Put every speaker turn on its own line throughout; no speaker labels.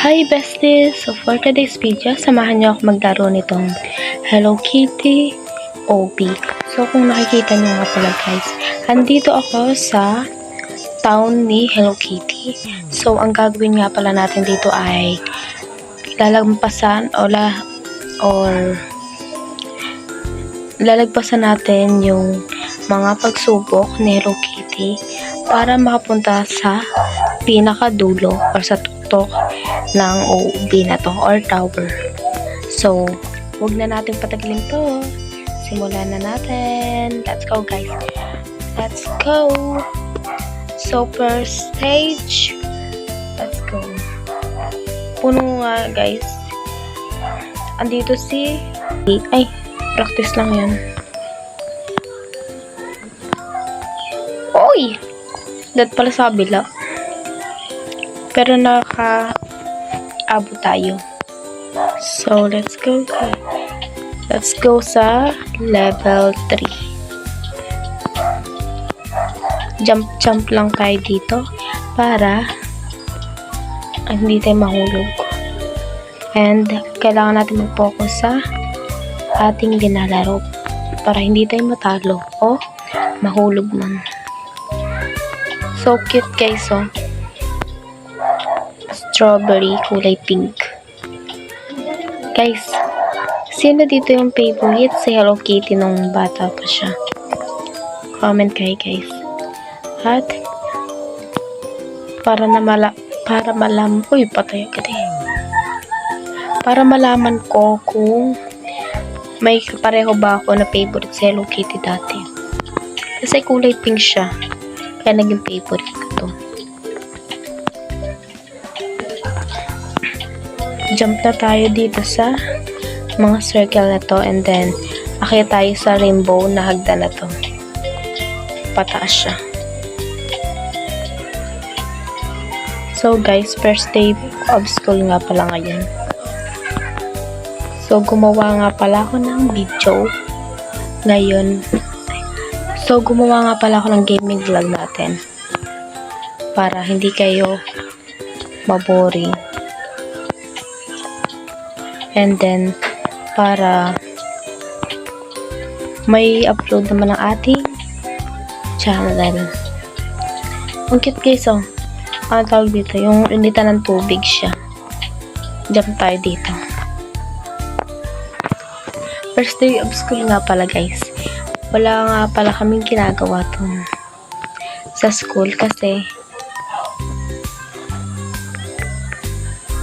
Hi besties! So for today's video, samahan niyo ako maglaro nitong Hello Kitty OP. So kung nakikita niyo nga pala guys, andito ako sa town ni Hello Kitty. So ang gagawin nga pala natin dito ay lalagpasan lalagpasan natin yung mga pagsubok ni Hello Kitty para makapunta sa pinakadulo or sa tuktok ng OB na to or tower. So, huwag na natin patagalin to. Simulan na natin. Let's go guys. Let's go. So, first stage. Let's go. Puno nga guys. Andito si... Ay, practice lang yan. Oy! Dat pala sa kabila. Pero naka-abot tayo. So, let's go. Let's go sa level 3. Jump lang tayo dito para hindi tayo mahulog. And, kailangan natin mag-focus sa ating ginalaro para hindi tayo matalo o mahulog man. So, cute guys, oh. Strawberry, kulay pink. Guys, sino dito yung favorite si Hello Kitty nung bata pa siya? Comment kayo guys. At para malaman para malaman ko kung may kapareho ba ako na favorite si Hello Kitty dati. Kasi kulay pink siya. Kaya naging favorite ko to. Jump na tayo dito sa mga circle na to and then akyat tayo sa rainbow na hagdan na to. Pataas siya. So guys, first day of school nga pala ngayon. So gumawa nga pala ako ng video ngayon. So gumawa nga pala ako ng gaming vlog natin para hindi kayo maboring. And then, para may upload naman ang ating channel. Ang cute guys, oh. Ang tawag dito, yung initan ng tubig siya. Jump tayo dito. First day of school nga pala guys. Wala nga pala kaming ginagawa to sa school kasi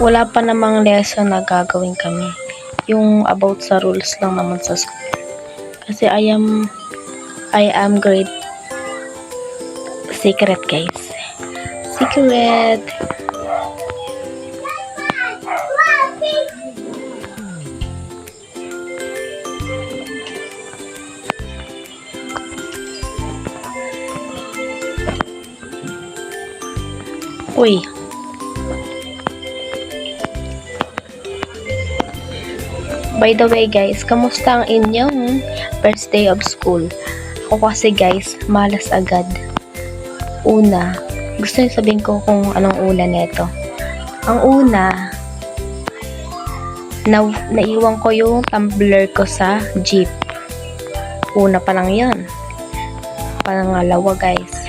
wala pa namang lesson na gagawin kami. Yung about sa rules lang naman sa school. Kasi I am grade secret guys. Secret. Uy. By the way guys, kamusta ang inyong first day of school? Ako kasi guys, malas agad. Una, gusto niyo sabihin ko kung anong una nito. Ang una, naiwan ko yung tumbler ko sa jeep. Una pa lang yun. Pangalawa guys,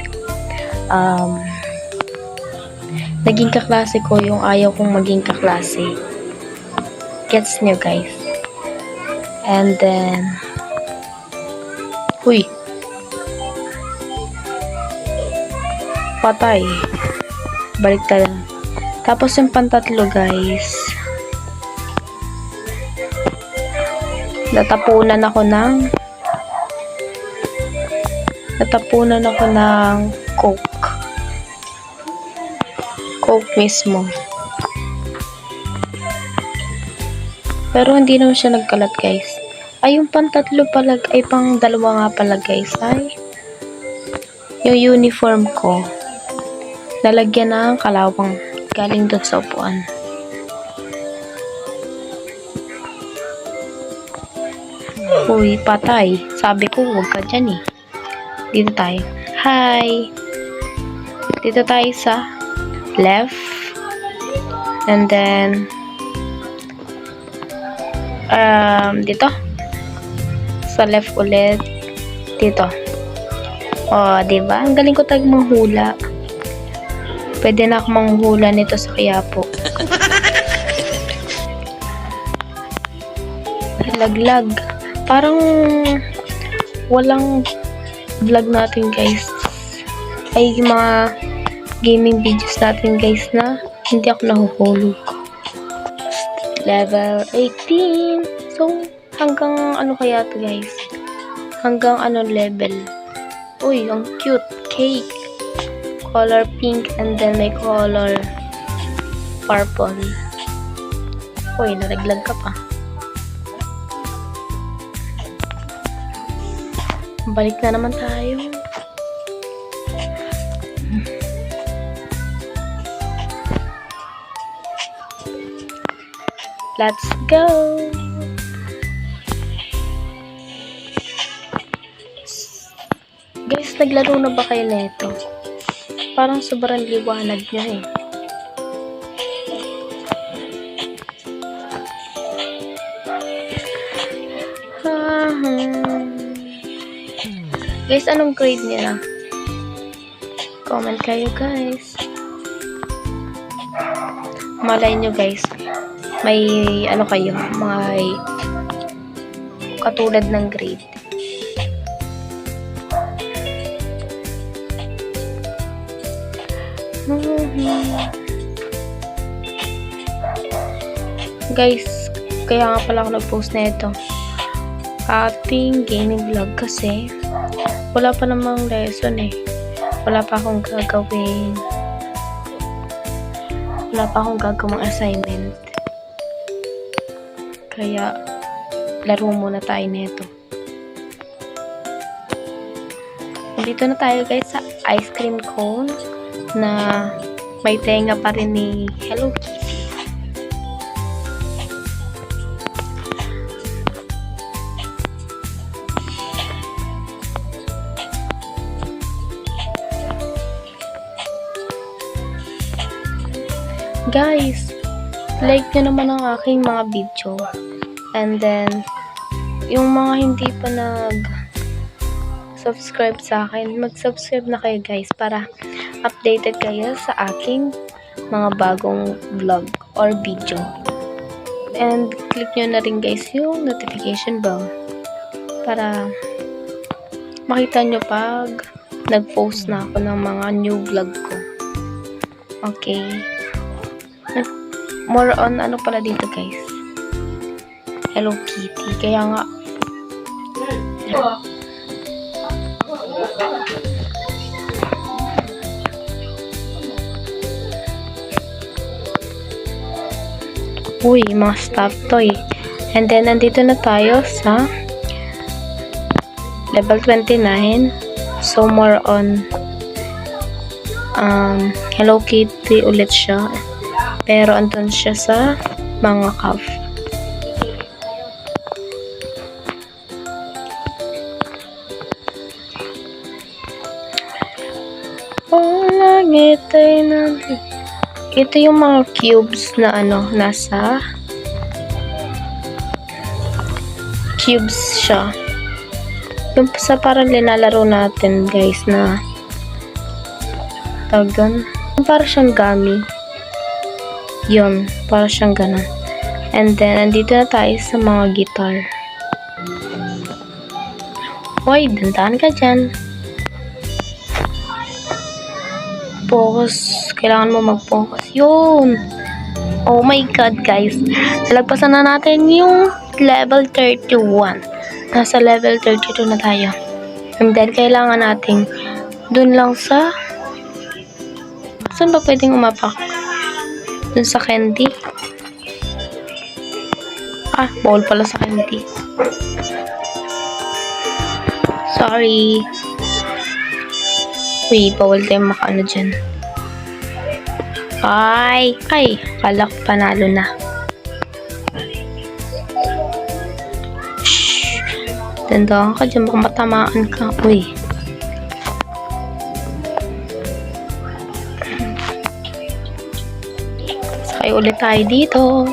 naging kaklase ko yung ayaw kong maging kaklase. Gets niyo guys? And then, huy, patay, baliktad. Tapos yung pantatlo guys, natapunan ako ng coke mismo. Pero hindi naman siya nagkalat guys. Ay, yung pantatlo pala, ay pang dalawa nga pala guys, ay yung uniform ko lalagyan ng kalawang galing doon sa upuan. Uy, patay. Sabi ko, huwag ka dyan eh. Dito tayo. Hi! Dito tayo sa left. And then, dito. Sa left ulit. Dito. O, diba? Ang galing ko tag manghula. Pwede na ako manghula nito sa Quiapo. Laglag. Parang walang vlog natin, guys. Ay, yung mga gaming videos natin, guys, na hindi ako nahuhulog. Level 18. So, hanggang ano kaya to, guys? Hanggang ano level? Uy, ang cute. Cake. Color pink and then may color purple. Uy, naraglag ka pa. Balik na naman tayo. Let's go! Guys, naglaro na ba kayo nito? Parang sobrang liwanag niya eh. Guys, anong grade niya? Comment kayo, guys. Malay nyo, guys. May ano kayo, may katulad ng grade. Guys, kaya nga pala ako nag-post na ito. Ating gaming vlog kasi wala pa namang lesson eh. Wala pa akong gagawin. Wala pa akong gagawang assignment. Kaya, laro muna tayo nito. Dito na tayo, guys, sa ice cream cone na may tenga pa rin ni Hello Kitty. Guys, like nyo naman ang aking mga video. And then, yung mga hindi pa nag-subscribe sa akin, mag-subscribe na kayo, guys, para updated kayo sa aking mga bagong vlog or video. And click nyo na rin, guys, yung notification bell para makita nyo pag nag-post na ako ng mga new vlog ko. Okay. More on ano pala dito, guys, Hello Kitty. Kaya nga uy, mga stuffed toy. And then nandito na tayo sa level 29. So more on Hello Kitty ulit siya. Pero andun siya sa mga cup. Oh, langit ay nandun. Ito yung mga cubes na ano, nasa cubes siya. Yung sa parang linalaro natin, guys, na tagan. Para siyang gummy. Yun, para siyang ganun. And then, andito na tayo sa mga guitar. Hoy, dantaan ka dyan. Focus. Kailangan mo mag-focus. Yun. Oh my God, guys. Nalagpasan na natin yung level 31. Nasa level 32 na tayo. And then, kailangan natin dun lang sa saan ba pwedeng umapak? Dun sa candy. Bawal pala sa candy. Sorry. Uy, bawal tayong makaano dyan. Ay, kala ko panalo na. Shhh. Tandaan ka dyan, baka matamaan ka. Uy. Sakay ulit tayo dito.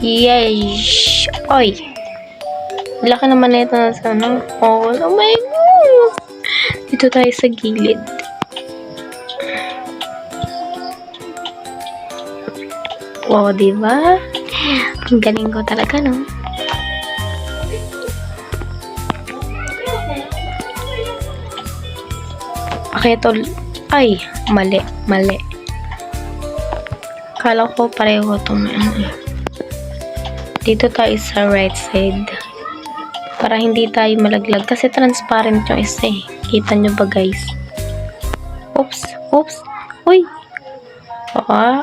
Yes! Oy! Laki naman na ito na sa ano. Oh my God! Dito tayo sa gilid. Oh, diba? Ang galing ko talaga, no? Okay, ito. Ay, mali. Kala ko pareho itong dito tayo sa right side. Para hindi tayo malaglag. Kasi transparent yung isa eh. Kita nyo ba guys? Oops. Uy! Baka.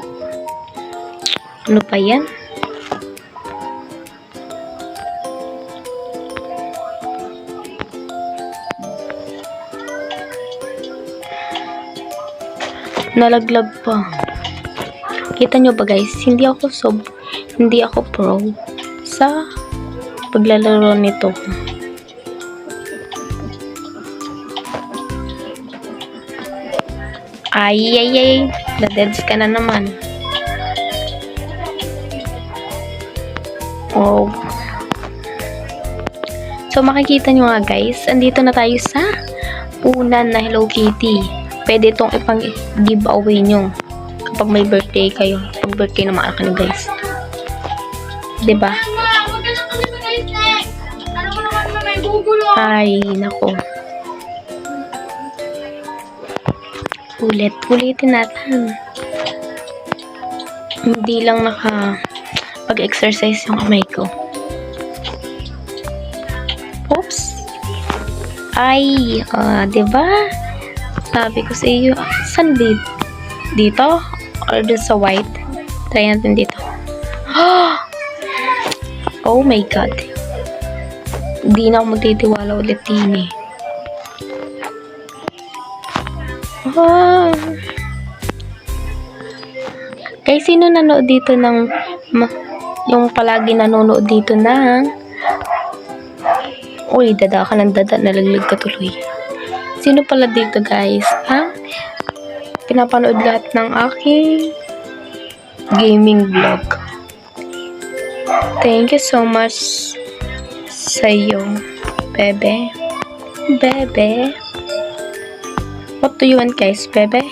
Ano pa yan? Nalaglag pa. Kita nyo ba guys? Hindi ako pro sa paglalaro nito. Ay. Na-deads ka na naman. Oh. So, makikita nyo nga guys, andito na tayo sa unan na Hello Kitty. Pwede itong ipang giveaway nyo kapag may birthday kayo. Pag birthday ng mga anak nyo guys. Diba? Ay, nako. Ulitin natin. Hindi lang pag-exercise yung kamay ko. Oops. Ay, diba? Sabi ko sa iyo, saan dito? Or dun sa white? Try natin dito. Oh my God. Hindi na ako magtitiwala ulit din eh. Guys, sino nanood dito ng yung palagi nanonood dito ng uy, dada ka ng dada, nalaglag ka tuloy. Sino pala dito guys? Ha? Pinapanood lahat ng aking gaming vlog. Thank you so much sa iyo, bebe. What do you want guys, bebe?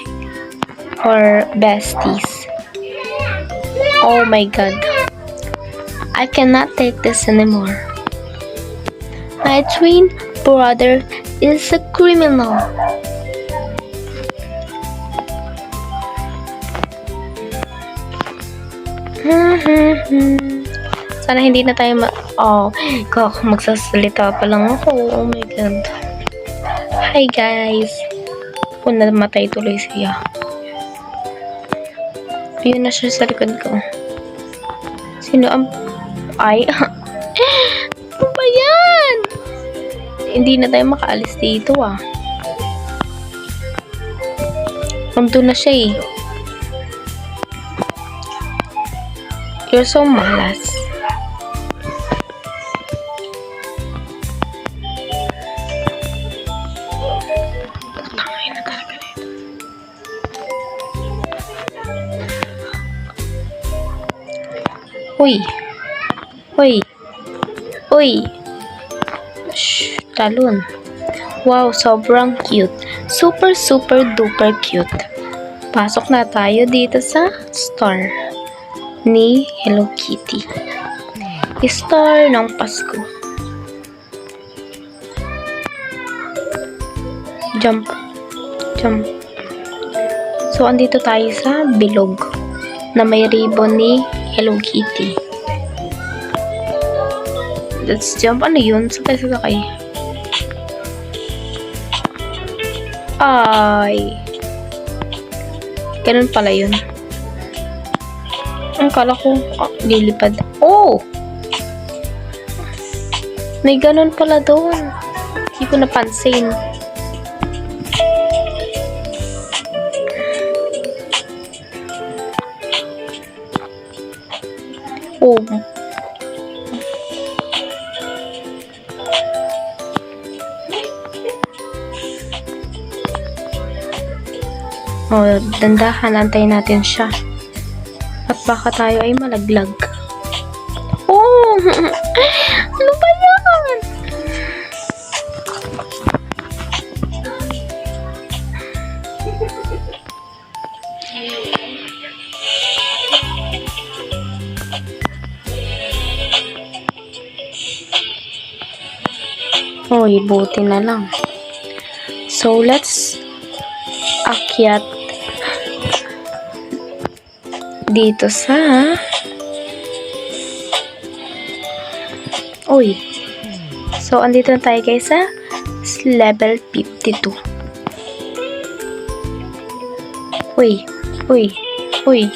Or besties? Oh my God. I cannot take this anymore. My twin brother is a criminal. Sana hindi na tayo magsasalita pa lang ako. Oh my God. Hi guys. Kung namatay tuloy siya. Ayun na siya sa likod ko. Sino ang ay ano ba yan? Hindi na tayo makaalis dito Nandun na siya eh. You're so malas. Uy. Shh, talon. Wow, sobrang cute. Super duper cute. Pasok na tayo dito sa store ni Hello Kitty. Store ng Pasko. Jump. So, andito tayo sa bilog na may ribbon ni Hello Kitty. Let's jump. Ano yun? Sakay. Ay. Ganun pala yun. Ang kala ko, lilipad. Oh! May ganun pala doon. Hindi ko napansin. Oh. O, dandahan, antayin natin siya. At baka tayo ay malaglag. Oh! Ano ba yan? Oy, buti na lang. So, let's akyat dito sa Uy. So, andito na tayo guys sa level 52. Uy. Uy. Uy.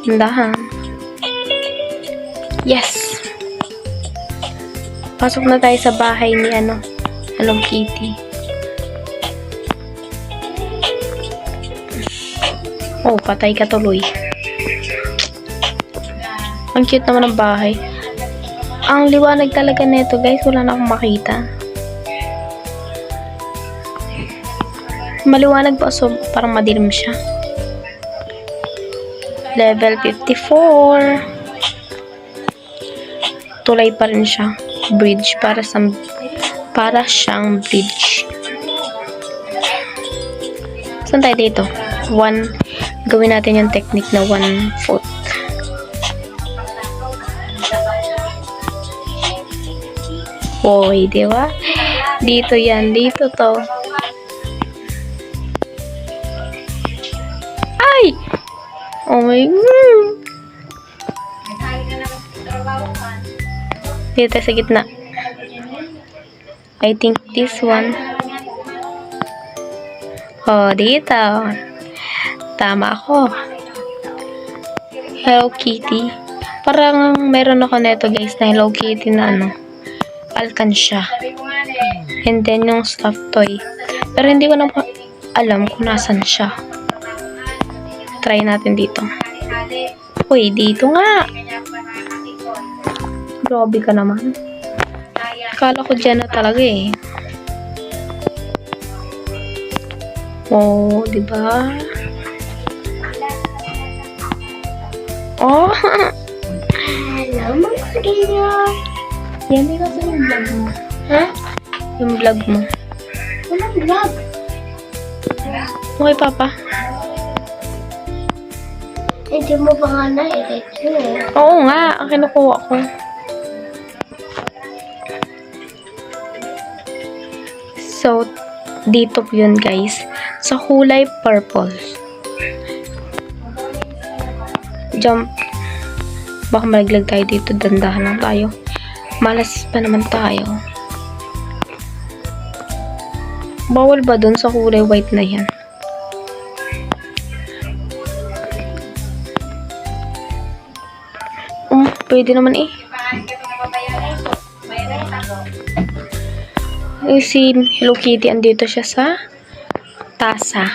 Dahan. Yes. Pasok na tayo sa bahay ni Hello Kitty. Oh, patay ka tuloy. Ang cute naman ng bahay. Ang liwanag talaga nito guys, wala na akong makita. Maliwanag pa, so parang madilim siya. Level 54. Tulay pa rin siya. Bridge para siyang bridge. Saan tayo dito? Gawin natin yung technique na 1 foot. Hoy, di ba? Dito yan, dito to. Ay! Oh my God. Dito sa gitna. I think this one. Oh, dito. Tama ako. Hello Kitty. Parang meron ako neto guys na Hello Kitty na alkansya. And then yung stuffed toy. Pero hindi ko na alam kung nasan siya. Try natin dito. Uy, dito nga. Grabe ka naman. Akala ko dyan na talaga eh. Oh, diba? Oh!
Hello, mga ganyan. Yan, may kasi yung vlog mo.
Ha? Yung vlog mo.
Walang vlog.
Okay, Papa.
Hindi mo pa nga na-edit yun eh.
Oo nga, ang kinukuha ko. So, dito po yun guys. Sa kulay purple. Jump. Baka malaglag tayo dito. Dandahan lang tayo. Malas pa naman tayo. Bawal ba dun sa kulay white na yan? Pwede naman eh. Si Hello Kitty, andito siya sa tasa.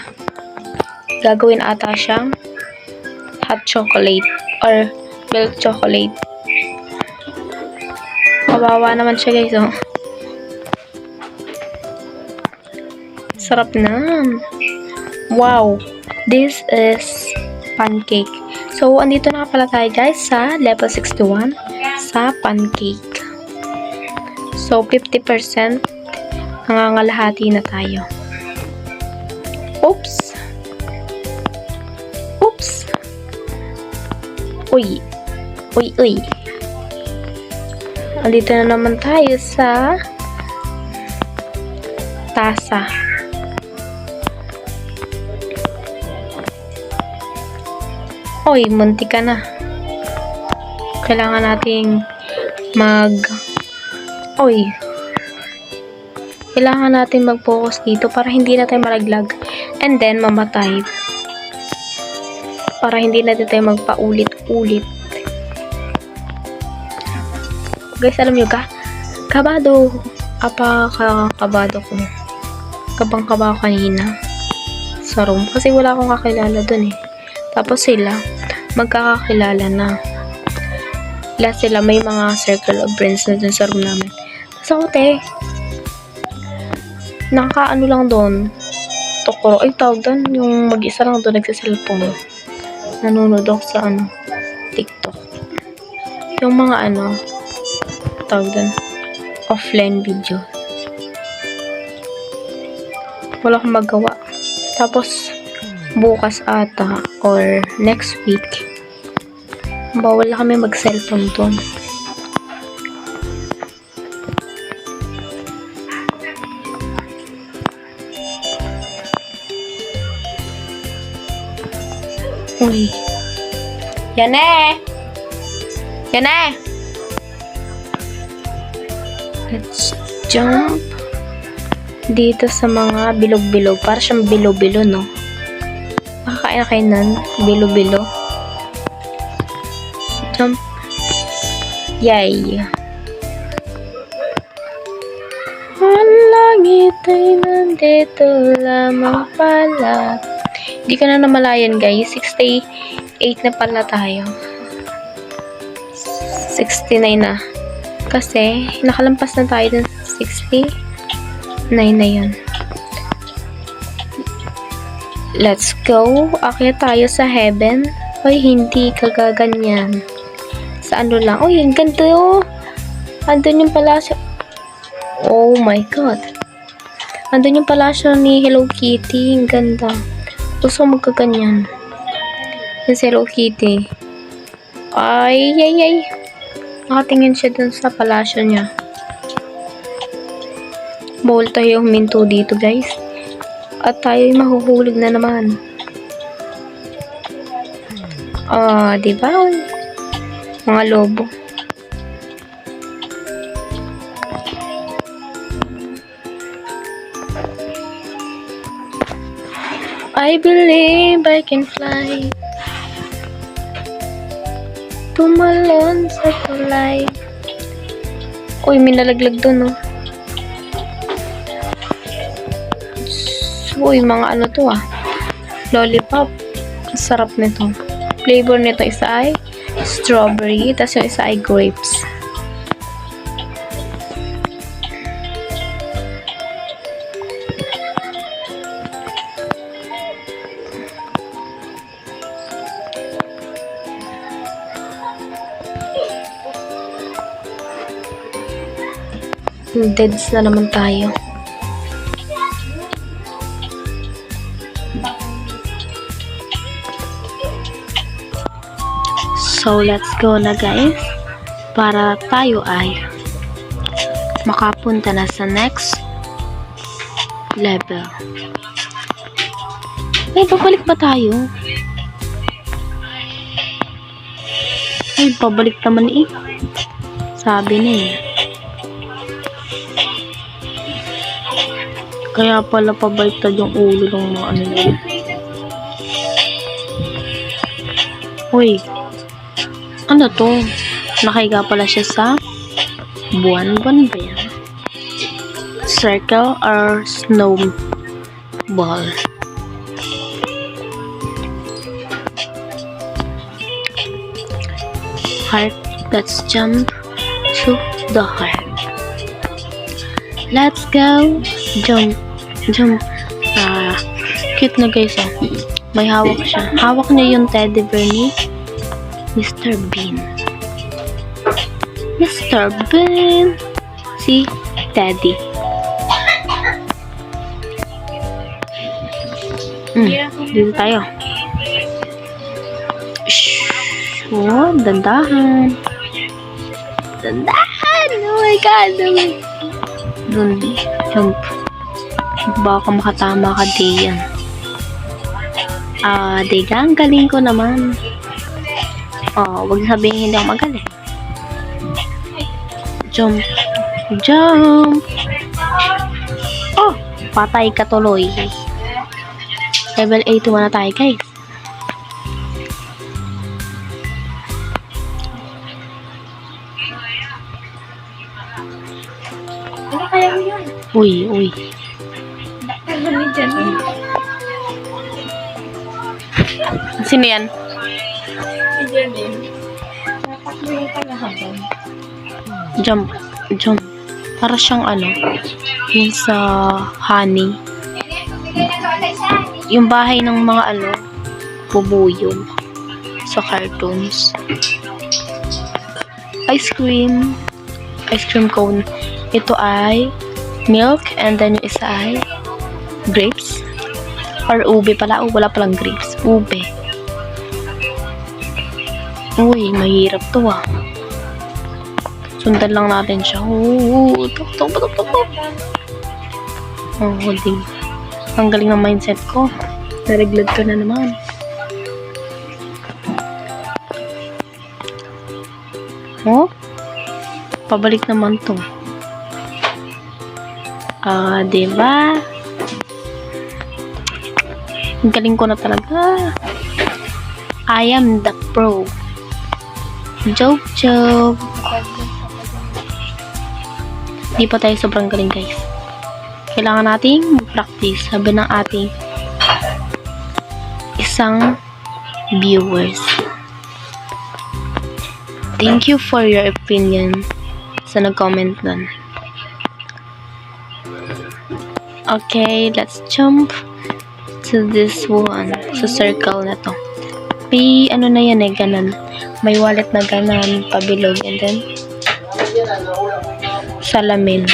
Gagawin ata siyang hot chocolate or milk chocolate. Kawawa naman siya guys, oh. Sarap na. Wow. This is pancake. So, andito na pala tayo guys sa level 61 sa pancake. So, 50% nangangalahati na tayo. Oops. Oops. Uy. Uy, uy. Andito na naman tayo sa tasa. Oy, munti ka na. Kailangan nating kailangan natin mag-focus dito para hindi na tayo malaglag and then mamatay. Para hindi na tayo magpaulit-ulit. Guys, alam nyo kabado. Kabado ko. Kabang-kaba ko kanina sa room. Kasi wala akong kakilala dun eh. Tapos sila, magkakakilala na. Lahat sila, may mga circle of friends na dun sa room namin. Tapos ako, nakakaano lang doon. Tokoro. Ay, tawag doon. Yung mag-isa lang doon nagsiselfone. Nanonood ako sa TikTok. Yung mga tawag doon, offline video. Wala akong magawa. Tapos, bukas ata or next week, bawal na kami mag-cellphone doon. Uy. Yan eh! Yan eh! Let's jump dito sa mga bilog-bilog. Para siyang bilo-bilo, no? Makakain na kayo nun. Bilo-bilo. Jump. Yay! Ang langit ay nandito lamang pala. Hindi ko na namalayan, guys. 68 na pala tayo. 69 na. Kasi, nakalampas na tayo dun sa 69 na yun. Let's go. Akyat tayo sa heaven. Hoy, hindi kagaganyan. Sa lang. Uy, ang ganda oh. Andun yung palasyo. Oh my God. Andun yung palasyo ni Hello Kitty. Ang ganda. Gusto ko magkaganyan. Yung si Hello Kitty. Ay. Nakatingin siya dun sa palasyo niya. Bawal tayo huminto dito, guys. At tayo'y mahuhulog na naman. Diba? Mga lobo. I believe I can fly. Tumalon sa tulay. Uy, may nalaglag dun, no? Uy, mga to lollipop. Sarap nito. Flavor nito isa ay strawberry, tas yung isa ay grapes. Deads na naman tayo. So, let's go na, guys. Para tayo ay makapunta na sa next level. Ay, babalik ba tayo? Ay, pabalik naman eh. Sabi na eh. Kaya pala pabaliktad yung ulo ng mga yun. Uy. Ano to? Nakahiga pala siya sa buwan-buwan ba yan? Circle or snowball? Heart, let's jump to the heart. Let's go. Jump. Cute na, guys. May hawak siya. Hawak niya yung teddy bear ni Mr. Bean. Mr. Bean. Si Teddy. Dito tayo. Shhh. Oh, dandahan. Dandahan. Oh my God. Dun. Jump. Baka makatama ka diyan. Diga, ang galing ko naman. Wag sabihin hindi ako magaling. Jump. Patay ka tuloy. Level 81 na tayo, guys.
Ano kaya mo yun?
Uy. Sino yan? Jump. Para siyang yung sa honey. Yung bahay ng mga bubuyog sa cartoons. Ice cream cone. Ito ay milk, and then yung isa ay grapes or ube pala. Wala palang grapes, ube. Uy, mahirap to sundan lang natin siya. Tuk. Di. Ang galing ng mindset ko. Nareglad ko na naman. Pabalik naman to. Diba? Ang galing ko na talaga. I am the pro. Joke. Di pa tayo sobrang galing, guys. Kailangan nating practice. Sabi ng ating isang viewers. Thank you for your opinion sa nag-comment nun. Okay, let's jump to this one. Sa circle na to. May na yan ganan. May wallet na ganan, pabilog, and then salamin.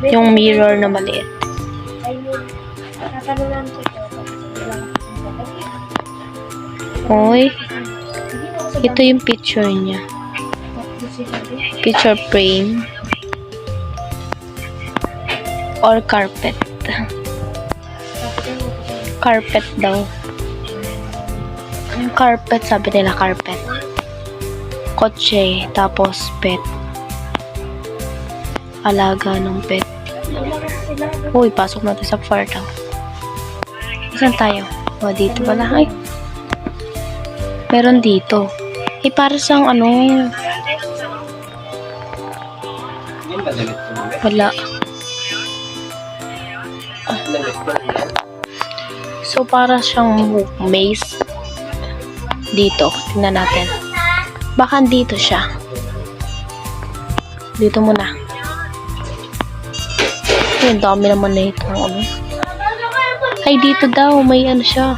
Yung mirror na maliit. Oy, ito yung picture niya. Picture frame or carpet. Carpet daw. Carpet, sabi nila carpet. Kotse, tapos pet. Alaga ng pet. Uy, pasok natin sa kwarto. Saan tayo? Dito pala. Ay. Meron dito. Para siyang wala. So, para siyang maze. Dito. Tingnan natin. Baka dito siya. Dito muna. Ang dami naman na ito. Ay, dito daw. May siya.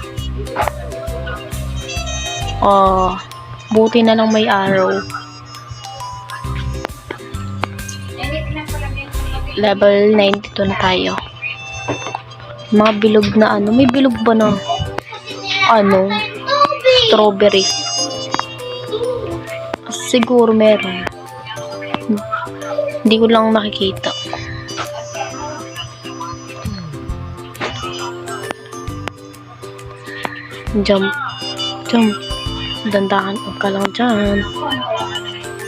Buti na lang may arrow. Level 92 na tayo. Mga bilog na may bilog ba na strawberry? Siguro meron. Hindi ko lang nakikita. Jump. Dandahan ka lang dyan.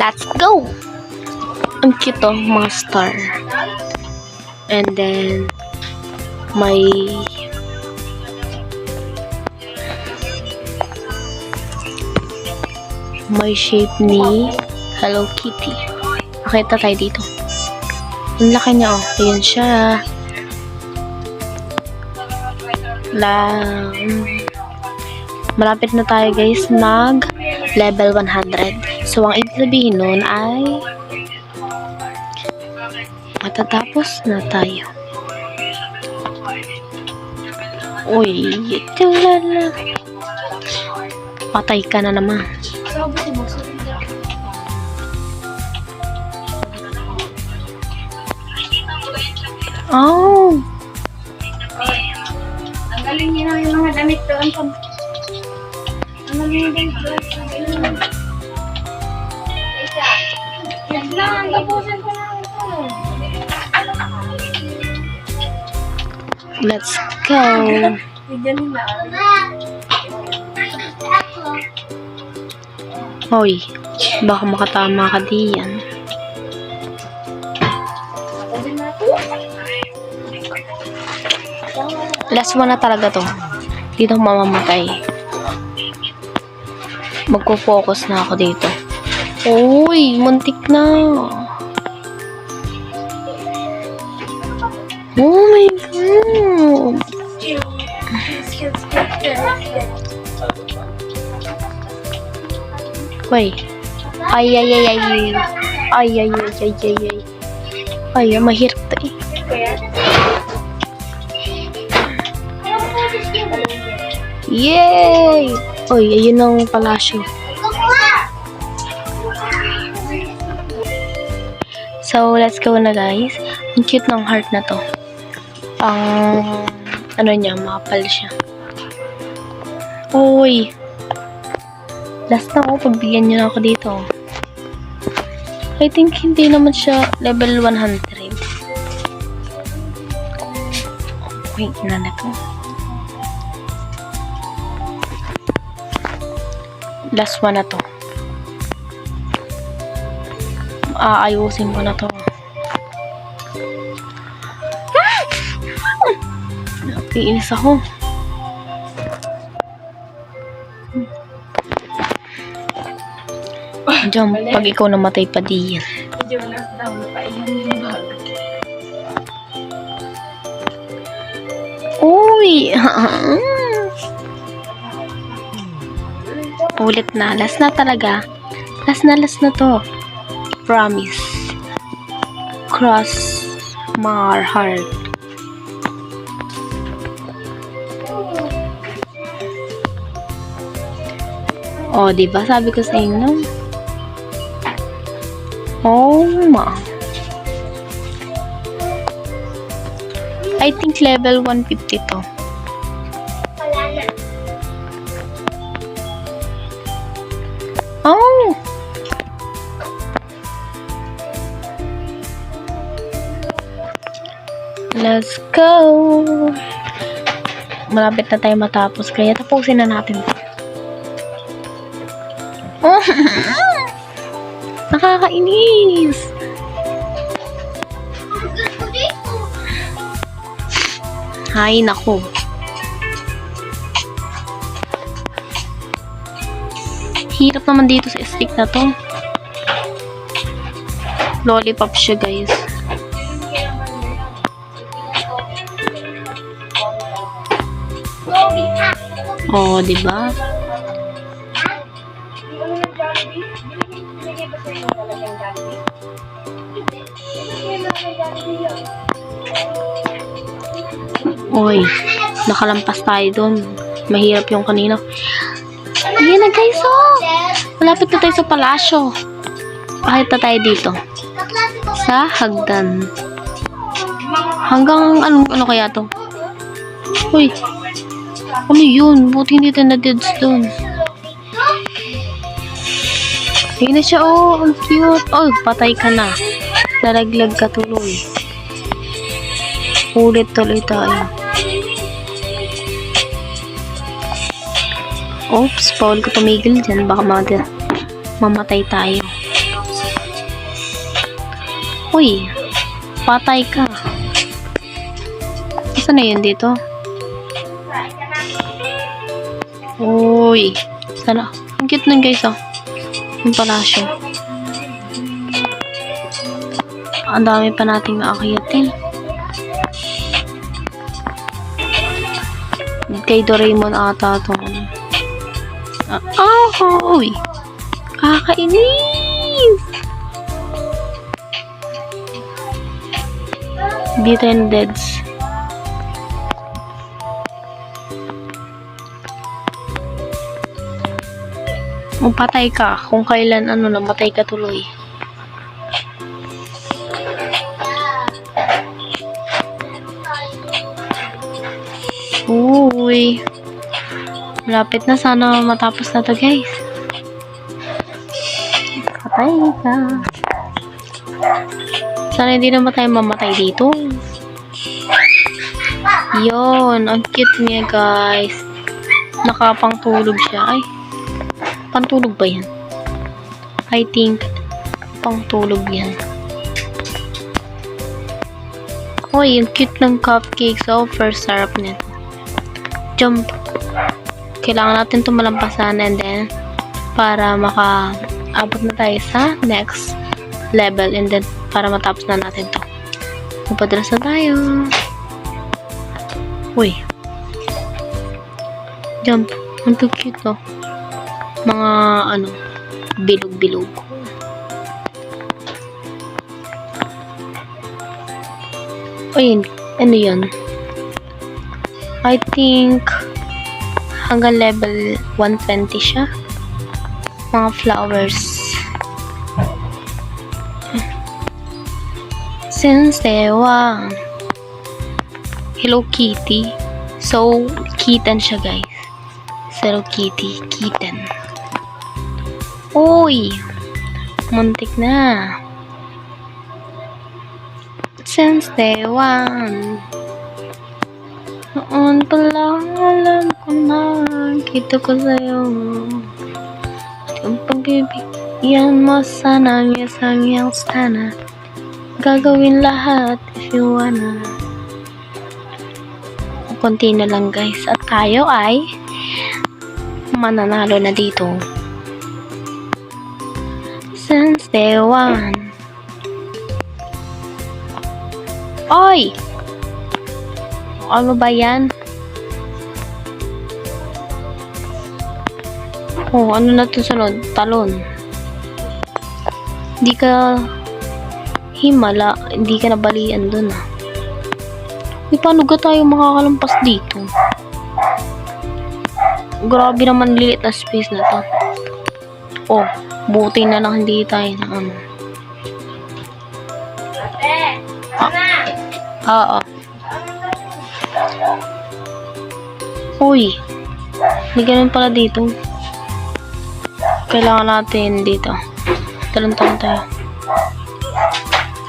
Let's go! Ang cute mga star. And then may shape ni Hello Kitty. Nakita tayo dito. Ang laki niya Ayan siya. Malapit na tayo, guys, level 100. So, ang ibig sabihin nun ay matatapos na tayo. Uy, ito lala. Patay ka na naman.
Ang galing niya yung mga damit doon.
Let's go. Hoy, baka makatama ka diyan. Last one na talaga to. Dito mamamatay. Magpo-focus na ako dito. Uy, muntik na. Oh my God. Uy. Ay. Ay, mahirap to Yay! Oy, ayun ang palasyo. So, let's go na guys. Ang cute ng heart na to. Ano niya, mapal siya. Uy! Last na ako, pagbigyan niyo na ako dito. I think hindi naman siya level 100. Wait na to. Last one na to. Aayusin ko na to. Napiinis ako. Jump, pag ikaw namatay pa diyan. Uy! Ulit na. Last na talaga. Last na to. Promise. Cross my heart. Oh, diba? Sabi ko sa inyo. Oh, ma. I think level 150 to.
Wala na.
Oh! Let's go! Malapit na tayo matapos, kaya tapusin na natin. Oh! Nakakainis!
Ang gusto dito.
Hay, nako. Hirap naman dito sa stick na to. Lollipop siya, guys. Oh, diba? Uy, nakalampas tayo dun. Mahirap yung kanina. Ayan na guys, oh! Malapit na tayo sa palasyo. Bakit na tayo dito? Sa hagdan. Hanggang ano kaya to? Uy, ano yun? Buti hindi tayo na-deads dun. Ayun na siya, oh! Ang cute! Oh, patay ka na. Nalaglag ka tuloy. Ulit tuloy tayo. Oops, bawal ko tumigil dyan. Baka mamatay tayo. Uy, patay ka. Saan na yun dito? Uy, sana. Ang cute nun guys, oh. Yung palasyo. Ang dami pa nating naakyatin. Kay Doraemon ata itong uy! Kakainis! Hindi tayo na deads. Patay ka. Kung kailan namatay ka tuloy. Uy. Malapit na. Sana matapos na to guys. Patay ka. Sana hindi naman tayo mamatay dito. Yon. Ang cute niya guys. Nakapangtulog siya. Ay. Pantulog ba yan? I think pangtulog yan. Uy, yung cute ng cupcake. So, first sarap nito. Jump. Kailangan natin ito malampasan and then para maka-abot na tayo sa next level and then para matapos na natin to. Mapadras na tayo. Uy. Jump. Ang cute to. Mga bilog-bilog. Uy, ano yun? I think hanggang level 120 siya. Mga flowers. Since day one. Hello Kitty. So, kitten siya guys. Hello Kitty. Kitten. Uy! Muntik na. Since day one. Noon pa lang alam ko na. Kita ko sa'yo. Ang pagbibigyan mo sana. Ang sana. Gagawin lahat if you wanna. Konti na lang guys. At tayo ay mananalo na dito. Since day one. Oy! Ano ba yan? Oh, ano na ito sunod? Talon. Hindi ka himala. Hindi ka nabalian dun ah. Uy, paano ga tayo makakalampas dito? Grabe naman liit na space na to. Oh, buti na lang hindi tayo na ano. Oo. Uy, hindi ganun pala dito. Kailangan natin dito. Talon-talon tayo.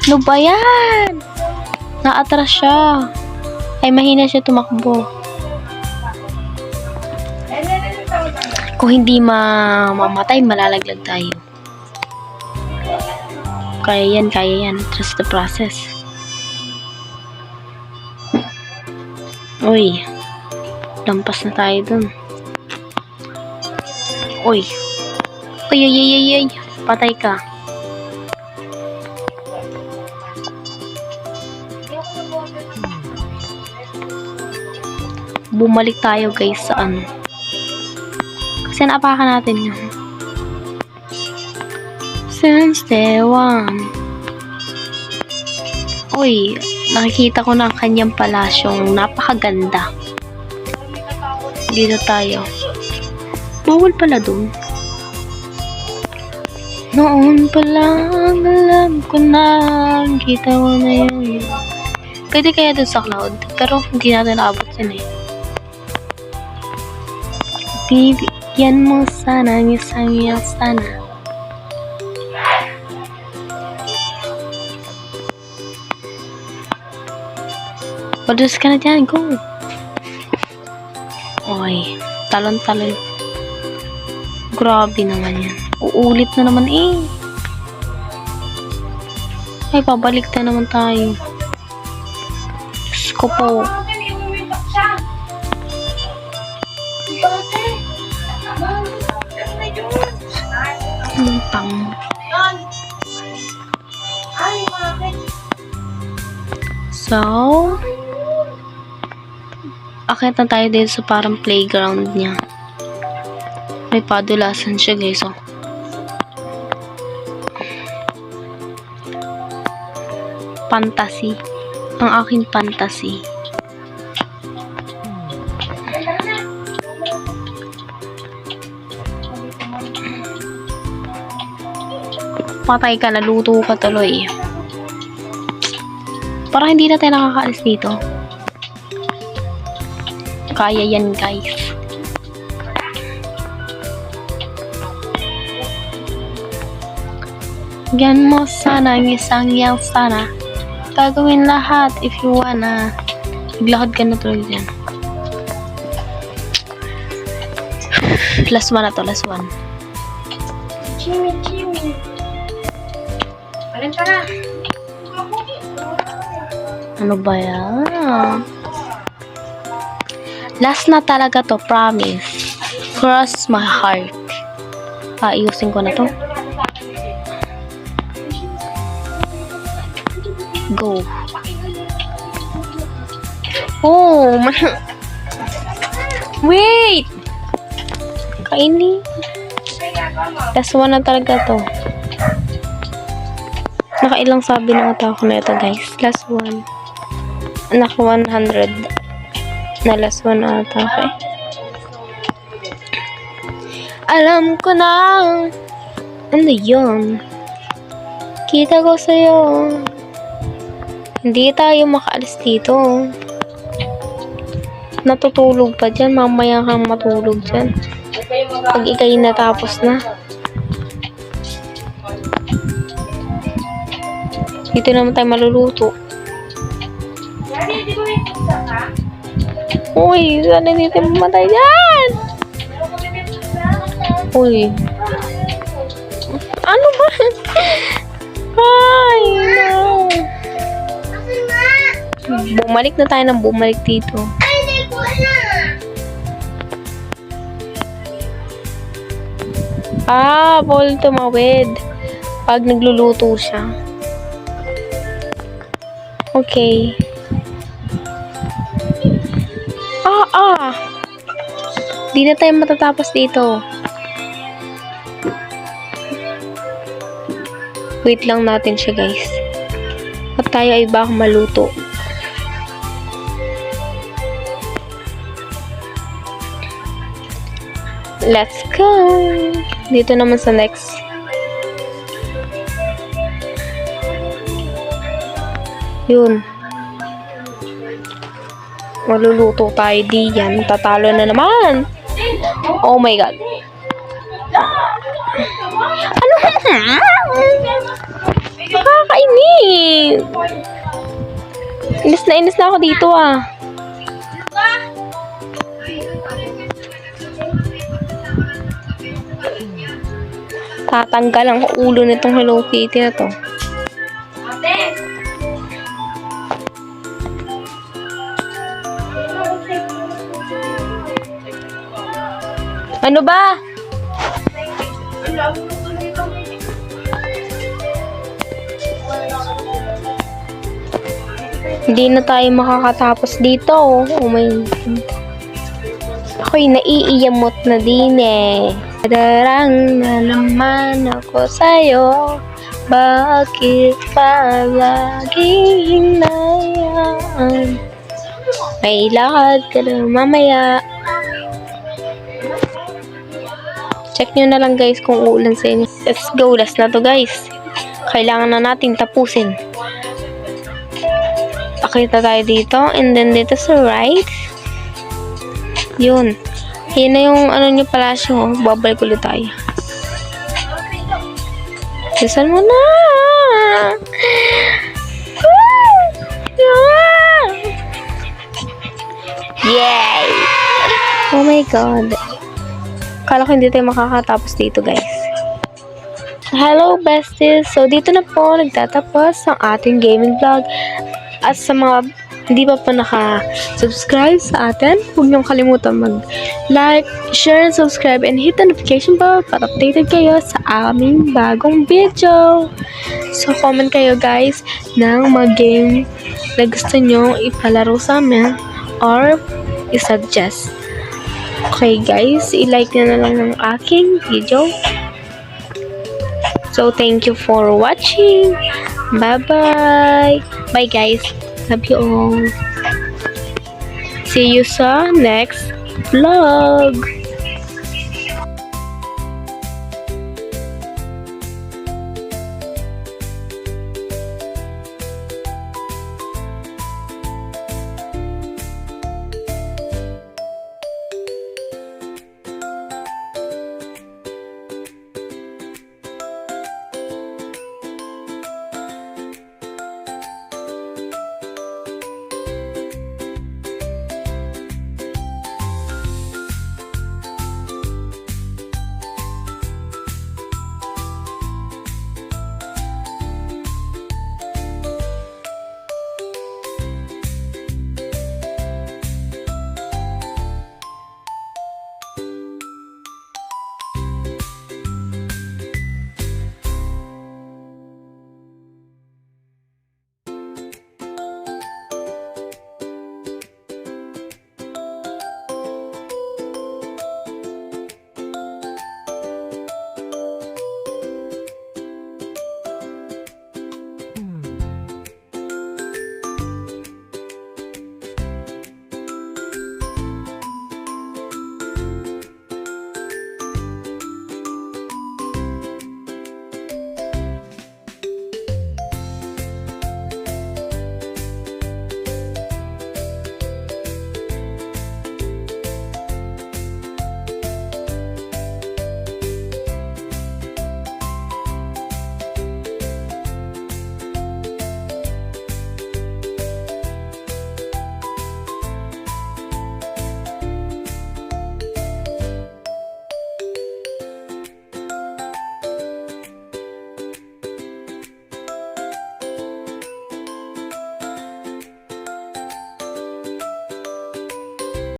Ano ba yan? Naatras siya. Ay, mahina siya tumakbo. Kung hindi mamatay, malalaglag tayo. Kaya yan. Trust the process. Uy. Lampas na tayo dun. Uy. Uy. Patay ka. Bumalik tayo guys sa ano. Kasi napakan natin yun. Since day one. Uy, nakikita ko na ang kanyang palasyong napakaganda. Dito tayo. Bawal pala dun. Noon pa lang alam ko na. Kita mo na yun. Pwede kaya dun sa cloud. Pero hindi natin naabot yun eh. Bibigyan mo sana ang isang sana. Pados ka na dyan, go! Oy, talon-talon. Grabe naman yan. Uulit na naman eh. Ay, pabalik na naman tayo. Diyos ko po. Tang. So, akit na tayo dito sa parang playground niya. May padulasan siya guys. Oh. Fantasy. Ang aking fantasy. Patay ka, naluto ka tuloy. Para hindi na tayo nakakaalis dito. Kaya yan guys. Yan mo sana ang isang yang sana. Gagawin lahat if you wanna. Maglakad ka na tuloy dyan. Last one na to, last one.
Jimmy. Alin ka na?
Ano ba yan? Last na talaga to, promise. Cross my heart. Ayusin ko na to. Go. Oh, wait! Kaini. Last one na talaga to. Nakailang sabi ng ata ko na ito guys. Last one. Naka 100 na last one na ata ko eh. Alam ko na. Ano yun? Kita ko sa'yo. Hindi tayo makaalis dito. Natutulog pa dyan. Mamaya kang matulog dyan. Pag ikay natapos na. Dito naman tayo maluluto. Uy, sana hindi tayo mamatay dyan. Uy. Ano ba? Ay, no. Bumalik na tayo ng bumalik dito. Bawal tumawid pag nagluluto siya. Okay. Di na tayo matatapos dito. Wait lang natin siya, guys. At tayo ay baka maluto. Let's go! Dito naman sa next. Yun. Maluluto tayo diyan. Tatalo na naman. Oh my God. Ano? Nakakainis. Inis na ako dito Tatanggal ang ulo nitong Hello Kitty na to. Ano ba? Hindi na tayo makakatapos dito. Oh my God. Ako'y naiiyamot na din Darang na naman ako sa'yo. Bakit pa laging hinayaan? May lakad ka na mamaya. Check nyo na lang guys kung uulan sa inyo. Let's go. Last na to guys. Kailangan na natin tapusin. Pakita tayo dito. And then dito sa right. Yun. Yan na yung ano nyo palasyo. Babalik ulit tayo. Lisan mo na. Yay! Oh my God. Kala ko hindi tayo makakatapos dito guys. Hello besties! So dito na po nagtatapos ang ating gaming vlog. At sa mga hindi pa po naka-subscribe sa atin, huwag niyong kalimutan mag-like, share, and subscribe, and hit the notification bell para updated kayo sa aming bagong video. So comment kayo guys ng mga game na gusto niyong ipalaro sa amin or i-suggest. Okay guys, i-like na lang ng aking video. So thank you for watching. Bye-bye. Bye guys. Love you all. See you sa next vlog.